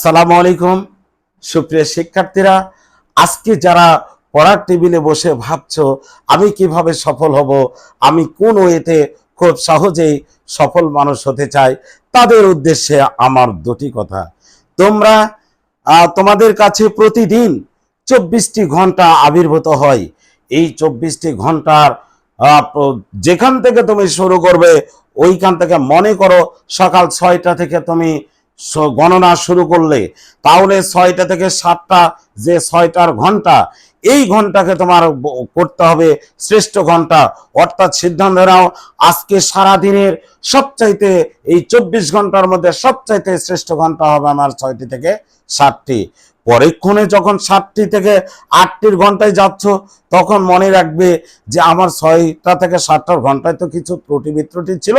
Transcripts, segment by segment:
আসসালামু আলাইকুম সুপ্রিয় শিক্ষার্থীরা, আজকে যারা পড়ার টেবিলে বসে ভাবছো আমি কিভাবে সফল হব, আমি কোন ওয়েতে খুব সহজেই সফল মানুষ হতে চাই, তাদের উদ্দেশ্যে আমার দুটি কথা। তোমরা তোমাদের কাছে প্রতিদিন 24টি ঘন্টা আবির্ভূত হয়। এই 24টি ঘন্টার যেখান থেকে তুমি শুরু করবে ওইখান থেকে মনে করো সকাল 6টা থেকে তুমি গণনা শুরু করলে, তাহলে 6টা থেকে 7টা যে 6টার ঘন্টা, এই ঘন্টাকে তোমার করতে হবে শ্রেষ্ঠ ঘন্টা। অর্থাৎ সিদ্ধান্ত নাও আজকে সারা দিনের সবচাইতে এই 24 ঘন্টার মধ্যে সবচাইতে শ্রেষ্ঠ ঘন্টা হবে আমার 6টি থেকে 7টি। পরীক্ষণে যখন 7টি থেকে 8টির ঘন্টায় যাচ্ছ তখন মনে রাখবে যে আমার 6টা থেকে 7টার ঘন্টায় তো কিছু ত্রুটি বিত্রুটি ছিল,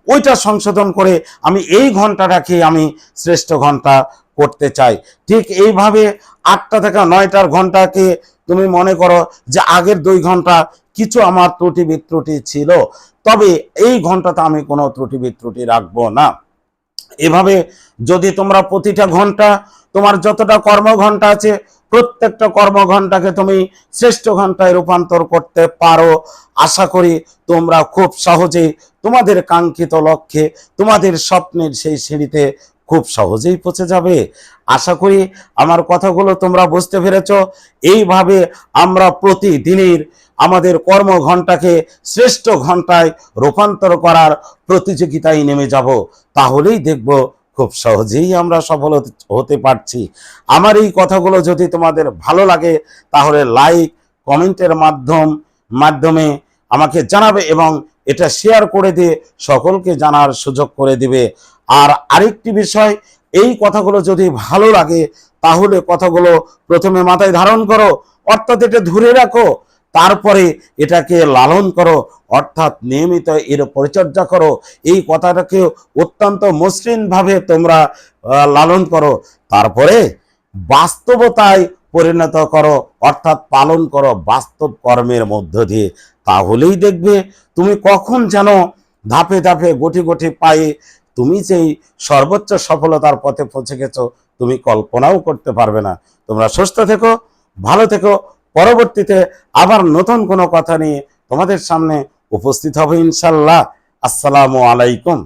ওইটা সংশোধন করে আমি এই ঘন্টাটাকে আমি শ্রেষ্ঠ ঘন্টা করতে চাই। ঠিক এইভাবে 8টা থেকে 9টার ঘন্টাকে তুমি মনে করো যে আগের 2 ঘন্টা কিছু আমার ত্রুটি বিত্রুটি ছিল, তবে এই ঘন্টাতে আমি কোনো ত্রুটি বিত্রুটি রাখবো না। এভাবে যদি তোমরা প্রতিটা ঘন্টা তোমার যতটা কর্মঘন্টা আছে প্রত্যেকটা কর্মঘন্টাকে তুমি শ্রেষ্ঠ ঘন্টায় রূপান্তর করতে পারো, আশা করি তোমরা খুব সহজেই তোমাদের কাঙ্ক্ষিত লক্ষ্যে, তোমাদের স্বপ্নের সেই সিঁড়িতে খুব সহজেই পৌঁছে যাবে। আশা করি আমার কথাগুলো তোমরা বুঝতে পেরেছ। এইভাবে আমরা প্রতিদিনের আমাদের কর্মঘণ্টাকে শ্রেষ্ঠ ঘন্টায় রূপান্তর করার প্রতিযোগিতায় নেমে যাব, তাহলেই দেখব খুব সহজেই আমরা সফল হতে পারছি। আমার এই কথাগুলো যদি তোমাদের ভালো লাগে তাহলে লাইক কমেন্টের মাধ্যমে আমাকে জানাবে এবং এটা শেয়ার করে দিয়ে সকলকে জানার সুযোগ করে দিবে। আর আরেকটি বিষয়, এই কথাগুলো যদি ভালো লাগে তাহলে কথাগুলো প্রথমে মাথায় ধারণ করো, অর্থাৎ এটা ধরে রাখো, তারপরে এটাকে লালন করো, অর্থাৎ নিয়মিত এর পরিচর্যা করো। এই কথাটাকে অত্যন্ত মসৃণভাবে তোমরা লালন করো, তারপরে বাস্তবতায় পরিণত করো, অর্থাৎ পালন করো বাস্তব কর্মের মধ্য দিয়ে। তাহলেই দেখবে তুমি কখন যেন ধাপে ধাপে গটি গটি পায়ে তুমি যেই সর্বোচ্চ সফলতার পথে পৌঁছে গেছো তুমি কল্পনাও করতে পারবে না। তোমরা সুস্থ থেকো, ভালো থেকো। পরবর্তীতে আবার নতুন কোনো কথা নিয়ে তোমাদের সামনে উপস্থিত হবে ইনশাল্লাহ। আসসালামু আলাইকুম।